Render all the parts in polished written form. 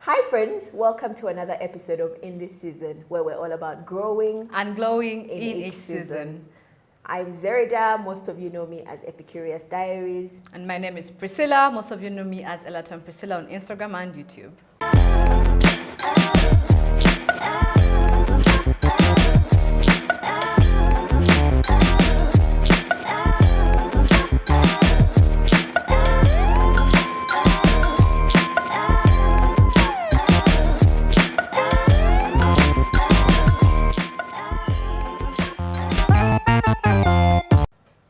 Hi friends, welcome to another episode of In This Season, where we're all about growing and glowing in each season. I'm Zerida, most of you know me as Epicurious Diaries. And my name is Priscilla, most of you know me as Elaton Priscilla on Instagram and YouTube.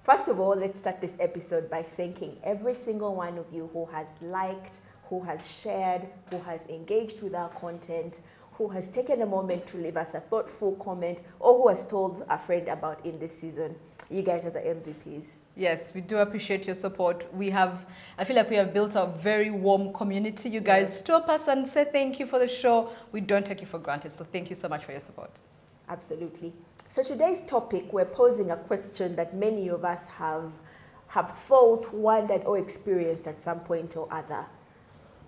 First of all, let's start this episode by thanking every single one of you who has liked, who has shared, who has engaged with our content, who has taken a moment to leave us a thoughtful comment, or who has told a friend about In This Season. You guys are the MVPs. Yes, we do appreciate your support. I feel like we have built a very warm community. You guys stop us and say thank you for the show. We don't take you for granted, so thank you so much for your support. Absolutely. So today's topic, we're posing a question that many of us have thought, wondered, or experienced at some point or other.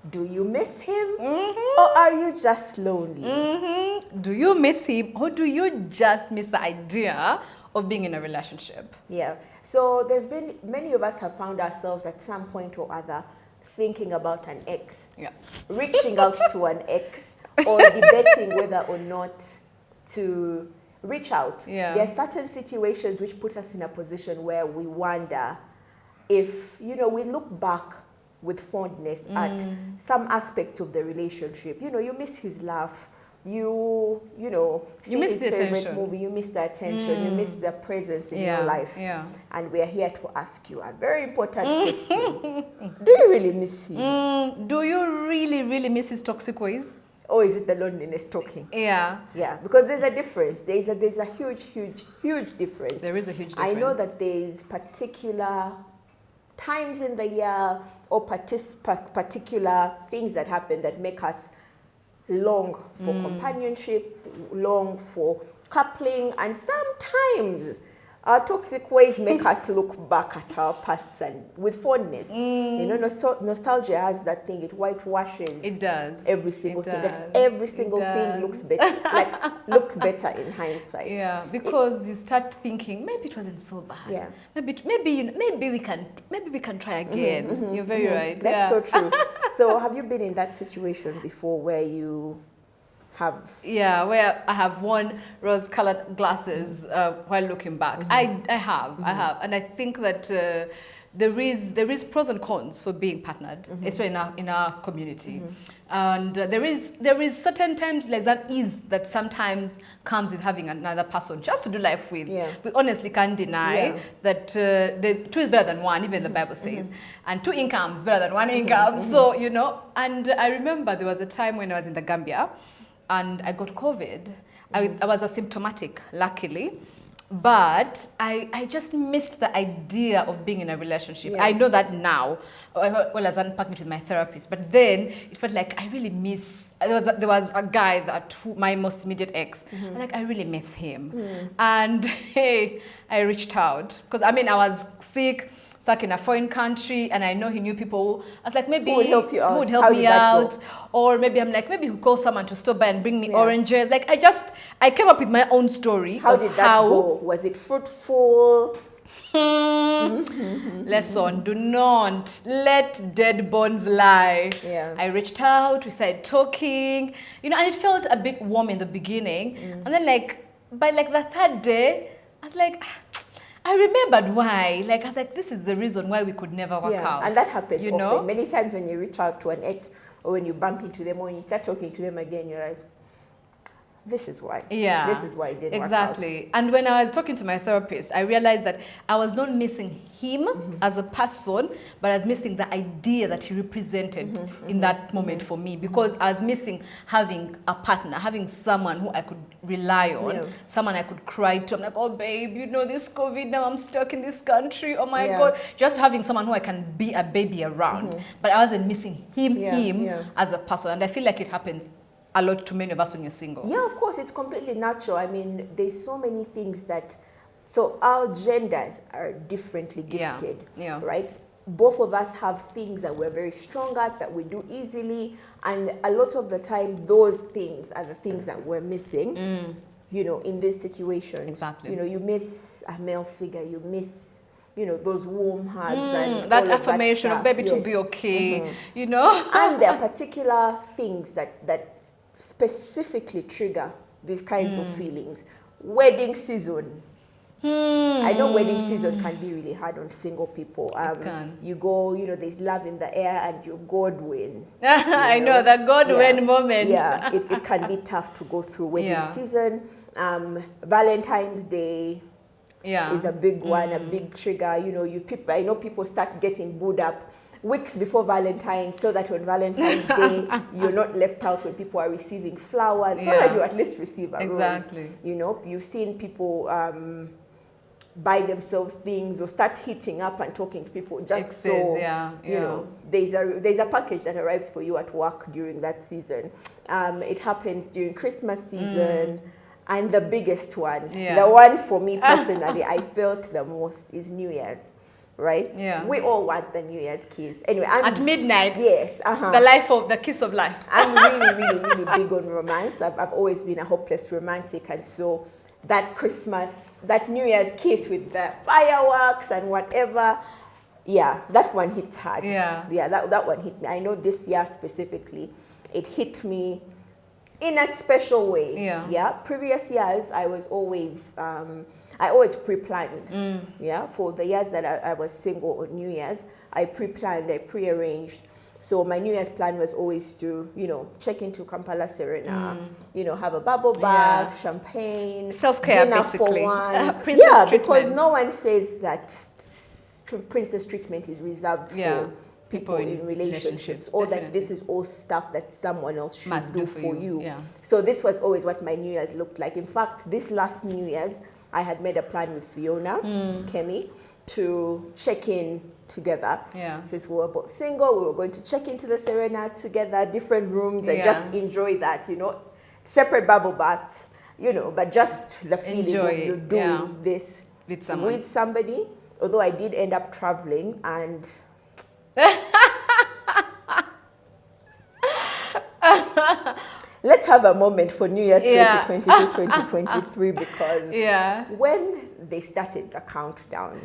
Do you miss him? Or are you just lonely? Do you miss him, or do you just miss the idea of being in a relationship? Yeah. So there's been, many of us have found ourselves at some point or other thinking about an ex. Yeah. Reaching out to an ex or debating whether or not to reach out. Yeah. There are certain situations which put us in a position where we wonder if, we look back with fondness at some aspects of the relationship. You miss his laugh. You see miss his the favorite attention. movie. You miss the attention. You miss the presence in your life. Yeah. And we are here to ask you a very important question. Do you really miss him? Do you really, really miss his toxic ways? Or is it the loneliness talking? Yeah. Yeah, because there's a difference. There's a huge difference. There is a huge difference. I know that there's particular times in the year or particular things that happen that make us long for companionship, long for coupling, and sometimes our toxic ways make us look back at our pasts and with fondness. Nostalgia has that thing; it whitewashes. It does. Every single It thing. does. Like every single It thing does. looks better. Looks better in hindsight. Yeah, because you start thinking maybe it wasn't so bad. Yeah. Maybe we can try again. You're very right. That's so true. So have you been in that situation before where you have? Yeah, where I have worn rose-colored glasses while looking back. I have, and I think that there is pros and cons for being partnered, especially in our community. And there is certain times like that ease that sometimes comes with having another person just to do life with. Yeah. We honestly can't deny that the two is better than one, even the Bible says, and two incomes is better than one income. So and I remember there was a time when I was in the Gambia, and I got COVID. I was asymptomatic, luckily. But I just missed the idea of being in a relationship. Yeah. I know that now, well, as unpacking it with my therapist. But then it felt like I really miss. There was a guy my most immediate ex. I really miss him. And I reached out because I was sick, stuck in a foreign country, and I know he knew people. I was like, maybe Who would help you out? Who would How help did me that out? go? Or maybe I'm like, maybe he'll call someone to stop by and bring me oranges. I came up with my own story. How did that go? Was it fruitful? Lesson, do not let dead bones lie. Yeah. I reached out, we started talking, and it felt a bit warm in the beginning. And then by the third day, I was like, I remembered why. I was like, this is the reason why we could never work out. And that happens often. Many times when you reach out to an ex or when you bump into them or when you start talking to them again, you're like, this is why. Yeah. This is why it didn't work Exactly. And when I was talking to my therapist, I realized that I was not missing him as a person, but I was missing the idea that he represented in that moment for me, because I was missing having a partner, having someone who I could rely on, someone I could cry to. I'm like, oh babe, this COVID, now I'm stuck in this country. Oh my God. Just having someone who I can be a baby around. But I wasn't missing him as a person. And I feel like it happens a lot to many of us when you're single. Yeah, of course, it's completely natural. There's so many things that, so our genders are differently gifted, right? both of us have things that we're very strong at, that we do easily, And a lot of the time, those things are the things that we're missing, you know, in these situations. Exactly. You know, you miss a male figure, you miss, you know, those warm hugs and that all of affirmation that of stuff. baby to Yes. be okay, you know. And there are particular things that specifically trigger these kinds of feelings. Wedding season. I know wedding season can be really hard on single people. It can. You go, you know, there's love in the air and you Godwin. I know that Godwin moment. Yeah, it can be tough to go through wedding season. Valentine's Day is a big one, a big trigger. You know, I know people start getting booed up weeks before Valentine's, so that on Valentine's Day you're not left out when people are receiving flowers, so that you at least receive a rose. You know, you've seen people buy themselves things or start hitting up and talking to people just you know, there's a package that arrives for you at work during that season. It happens during Christmas season. And the biggest one, the one for me personally, I felt the most is New Year's, right? Yeah. We all want the New Year's kiss. Anyway, at midnight. Yes. The kiss of life. I'm really big on romance. I've always been a hopeless romantic, and so that Christmas, that New Year's kiss with the fireworks and whatever, that one hits hard. That one hit me. I know this year specifically, it hit me in a special way. Previous years, I was always, I always pre-planned. For the years that I was single on New Year's, I pre-planned, I pre-arranged. So my New Year's plan was always to, you know, check into Kampala Serena, you know, have a bubble bath, champagne, self-care, dinner basically. for one. Princess treatment. Because no one says that princess treatment is reserved for people in relationships, or that this is all stuff that someone else should do for you. So this was always what my New Year's looked like. In fact, this last New Year's, I had made a plan with Fiona, Kemi, to check in together. Since we were both single, we were going to check into the Serena together, different rooms, and just enjoy that, you know, separate bubble baths, you know, but just the feeling of you doing this with somebody. Although I did end up traveling, and let's have a moment for New Year's 2022, 2023, because when they started the countdown,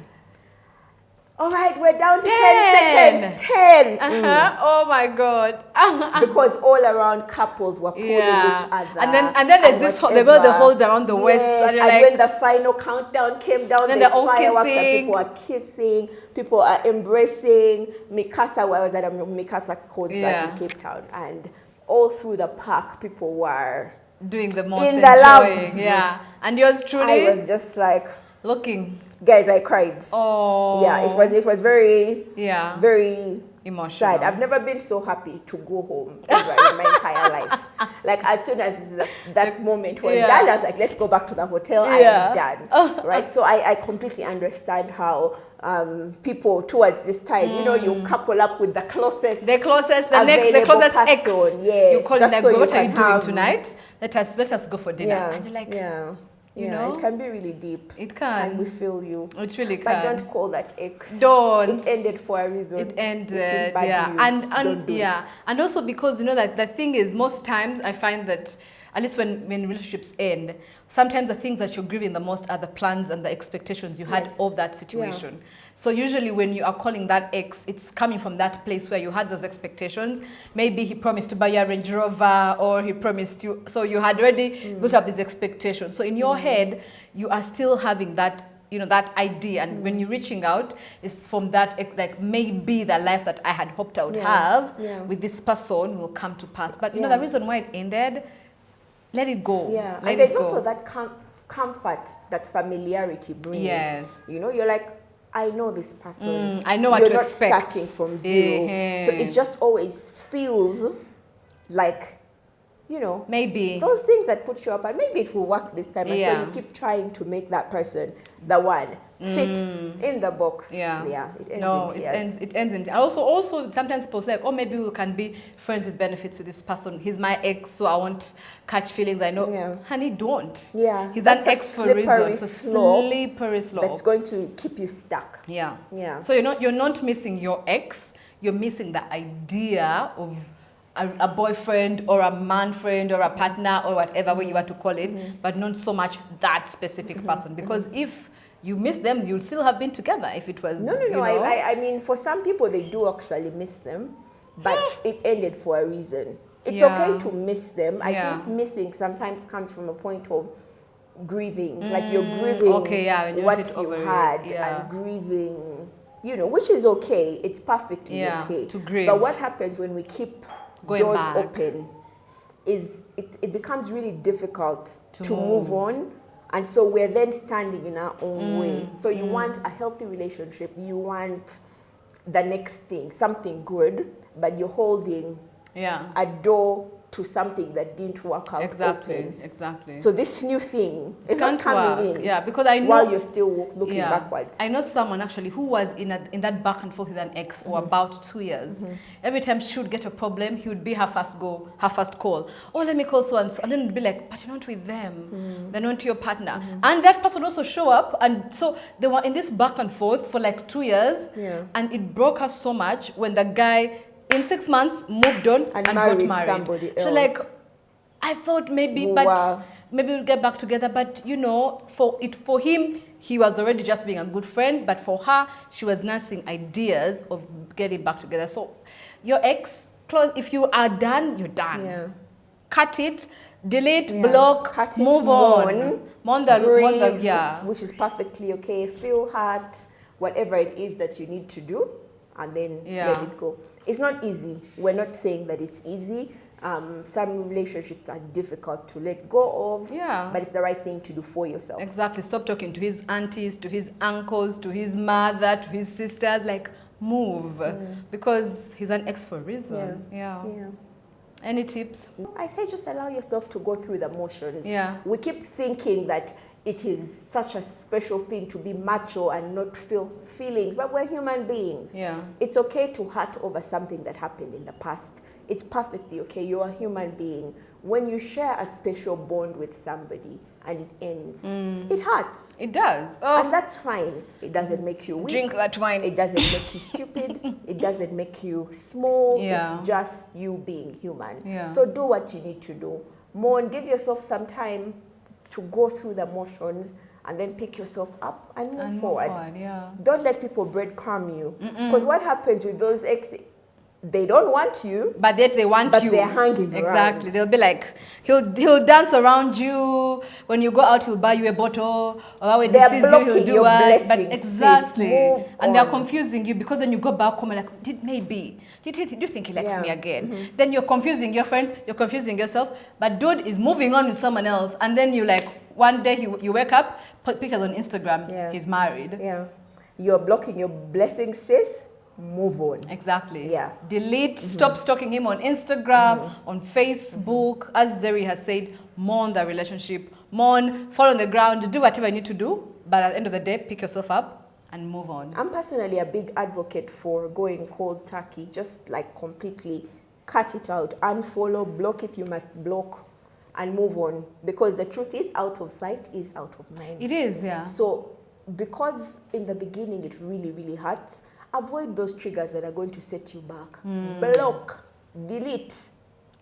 all right, we're down to 10 seconds. 10. Oh my God. Because all around couples were pulling each other. And then there's this, they were the hold around the waist. And when the final countdown came down, there's fireworks and people are kissing, people are embracing. I was at a Mikasa concert in Cape Town, and all through the park, people were doing the most, in the loves. And yours truly? I was just like looking. Guys, I cried. Oh. Yeah, it was very, very emotional. Sad. I've never been so happy to go home ever in my entire life. Like, as soon as that moment was done, I was like, let's go back to the hotel. I am done. Right? So I completely understand how people towards this time, you know, you couple up with the closest the closest ex. Yes, you call just them, so what are you doing have tonight? Let us go for dinner. And you're like, you know, it can be really deep. It can. And we feel you. It really can. But don't call that ex. Don't. It ended for a reason. It ended. It is bad news. And don't do it. And also because, you know, that the thing is, most times I find that, at least when relationships end, sometimes the things that you're grieving the most are the plans and the expectations you had of that situation. So usually when you are calling that ex, it's coming from that place where you had those expectations. Maybe he promised to buy you a Range Rover, or he promised you, so you had already built up these expectations. So in your head, you are still having that, you know, that idea, and when you're reaching out, it's from that, like, maybe the life that I had hoped I would have with this person will come to pass. But you know, the reason why it ended, let it go. And there's also that comfort that familiarity brings. You know, you're like, I know this person. I know what to expect. You're not starting from zero. So it just always feels like, you know, maybe those things that put you up, and maybe it will work this time. And so you keep trying to make that person the one fit in the box. It ends in tears. It ends in tears. Also sometimes people say, like, oh, maybe we can be friends with benefits with this person. He's my ex, so I won't catch feelings. I know. Honey, don't. He's an ex for a reason. It's a slippery slope that's going to keep you stuck. So you're not missing your ex, you're missing the idea of a boyfriend or a man friend or a partner or whatever way you want to call it, but not so much that specific person. Because if you miss them, you'll still have been together if it was, No. you know. I mean, for some people, they do actually miss them, but it ended for a reason. It's okay to miss them. I think missing sometimes comes from a point of grieving. Like you're grieving what you had and grieving, you know, which is okay. It's perfectly okay. To grieve. But what happens when we keep Going doors back. open is it becomes really difficult to move on. And so we're then standing in our own way. So you want a healthy relationship. You want the next thing, something good, but you're holding a door to something that didn't work out. Exactly. So this new thing is not coming in. Yeah, because I know while you're still looking backwards. I know someone actually who was in that back and forth with an ex for about 2 years. Every time she would get a problem, he would be her first call. Oh, let me call so and so, and then it'd be like, but you're not with them. They're not your partner. And that person also show up, and so they were in this back and forth for like 2 years. And it broke her so much when the guy, in 6 months, moved on and got married. Somebody else. So like, I thought maybe, but maybe we'll get back together. But you know, for him, he was already just being a good friend. But for her, she was nursing ideas of getting back together. So your ex, if you are done, you're done. Yeah. Cut it, delete, block, cut it, move on. Grieve, which is perfectly okay. Feel hurt, whatever it is that you need to do, and then let it go. It's not easy. We're not saying that it's easy. Some relationships are difficult to let go of, but it's the right thing to do for yourself. Exactly. Stop talking to his aunties, to his uncles, to his mother, to his sisters. Like, move. Because he's an ex for a reason. Yeah. Any tips? I say just allow yourself to go through the motions. Yeah. We keep thinking that it is such a special thing to be macho and not feel feelings, but we're human beings. Yeah. It's okay to hurt over something that happened in the past. It's perfectly okay. You're a human being. When you share a special bond with somebody and it ends, it hurts. It does. And that's fine. It doesn't make you weak. Drink that wine. It doesn't make you stupid. It doesn't make you small. Yeah. It's just you being human. Yeah. So do what you need to do. Mourn, give yourself some time to go through the motions and then pick yourself up and move forward. Don't let people breadcrumb you. Because what happens with those exes, they don't want you, but yet they want you. But they're hanging around. Exactly. They'll be like, he'll dance around you. When you go out, he'll buy you a bottle. Or when he sees you, he'll do it. But exactly. And they're confusing you because then you go back home and like, do you think he likes me again? Then you're confusing your friends. You're confusing yourself. But dude is moving on with someone else. And then you like, one day you wake up, put pictures on Instagram. He's married. Yeah. You're blocking your blessings, sis. Move on. Exactly. Yeah. Delete. Stop stalking him on Instagram, on Facebook. As Zeri has said, mourn the relationship. Mourn, fall on the ground, do whatever you need to do. But at the end of the day, pick yourself up and move on. I'm personally a big advocate for going cold turkey. Just like completely cut it out. Unfollow, block if you must block, and move on. Because the truth is, out of sight is out of mind. It is, yeah. So because in the beginning it really, really hurts, avoid those triggers that are going to set you back. Block, delete.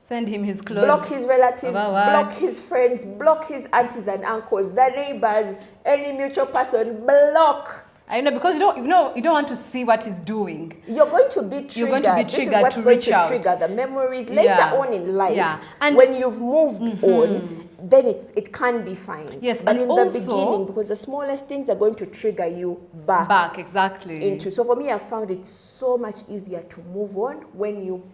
Send him his clothes. Block his relatives, block his friends, block his aunties and uncles, the neighbors, any mutual person, block. I know, because you don't want to see what he's doing. You're going to be triggered. You're going to be triggered to reach out. Trigger the memories later on in life. Yeah. And when you've moved on, then it can be fine. Yes, but and in also, the beginning, because the smallest things are going to trigger you back. Exactly. So for me, I found it so much easier to move on when you.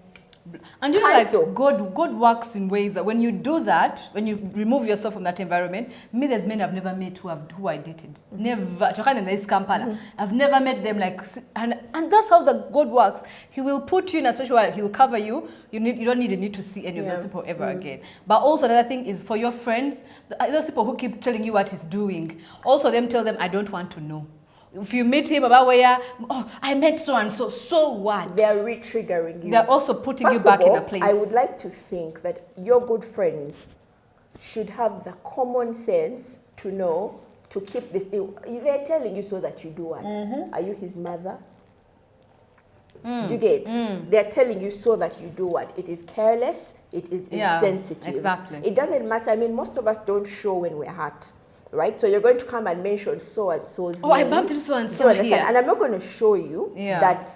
And you know, like God works in ways that when you do that, when you remove yourself from that environment, there's men I've never met who I dated. Never. I've never met them like, and that's how the God works. He will put you in a situation where he'll cover you. You don't need to see any of those people ever again. But also another thing is for your friends, those people who keep telling you what he's doing. Also tell them I don't want to know. If you meet him about where, I met so and so, so what? They're re-triggering you. They're also putting you back in a place. I would like to think that your good friends should have the common sense to know to keep this. They're telling you so that you do what? Are you his mother? Do you get? They're telling you so that you do what? It is careless, it is insensitive. Exactly. It doesn't matter. I mean, most of us don't show when we're hurt, right? So you're going to come and mention so and so's name. I bumped into so and so here. And I'm not going to show you that.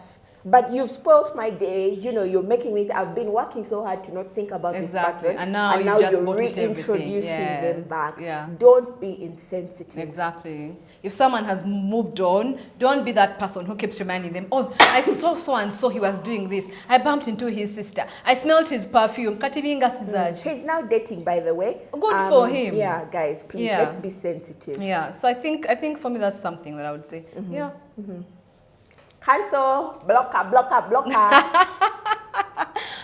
But you've spoiled my day. You know, you're making me. I've been working so hard to not think about this person, and now you're reintroducing them back. Yeah. Don't be insensitive. Exactly. If someone has moved on, don't be that person who keeps reminding them, oh, I saw so and so, he was doing this. I bumped into his sister. I smelled his perfume. He's now dating, by the way. Good for him. Yeah, guys, please, let's be sensitive. Yeah, so I think for me that's something that I would say. Yeah. Cancel, blocker.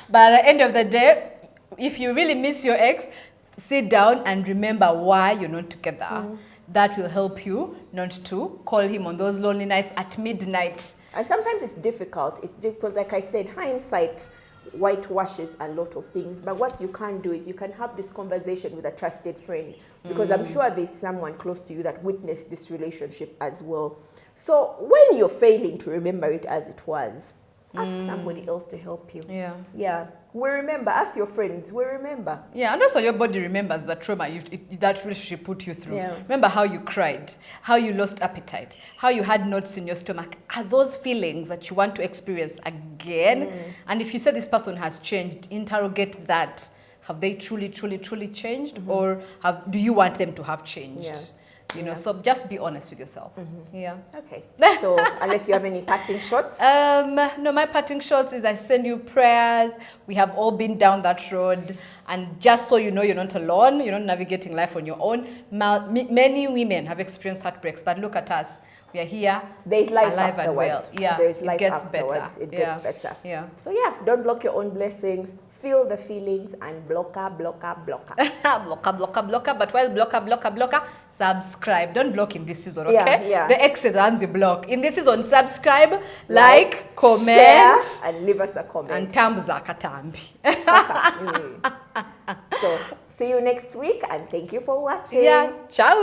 But at the end of the day, if you really miss your ex, sit down and remember why you're not together. That will help you not to call him on those lonely nights at midnight. And sometimes it's difficult. It's difficult, like I said, hindsight whitewashes a lot of things. But what you can do is you can have this conversation with a trusted friend, because I'm sure there's someone close to you that witnessed this relationship as well. So when you're failing to remember it as it was, ask somebody else to help you. Yeah. We remember. Ask your friends. We remember. Yeah, and also your body remembers the trauma that relationship put you through. Yeah. Remember how you cried, how you lost appetite, how you had knots in your stomach. Are those feelings that you want to experience again? And if you say this person has changed, interrogate that. Have they truly changed, or do you want them to have changed? Yeah. You know, so just be honest with yourself. Yeah. Okay. So unless you have any parting shots? No, my parting shots is I send you prayers. We have all been down that road. And just so you know, you're not alone. You're not navigating life on your own. Many women have experienced heartbreaks, but look at us. We are here. There's life alive afterwards. And well. Yeah. There's life it gets afterwards. better. It gets better. Yeah. So yeah, don't block your own blessings. Feel the feelings and blocker. blocker. But while blocker, subscribe. Don't block in this season, okay? Yeah. The exes ones you block. In this season, subscribe, like, comment, share, and leave us a comment. And tambuza katambi. So see you next week, and thank you for watching. Yeah. Ciao.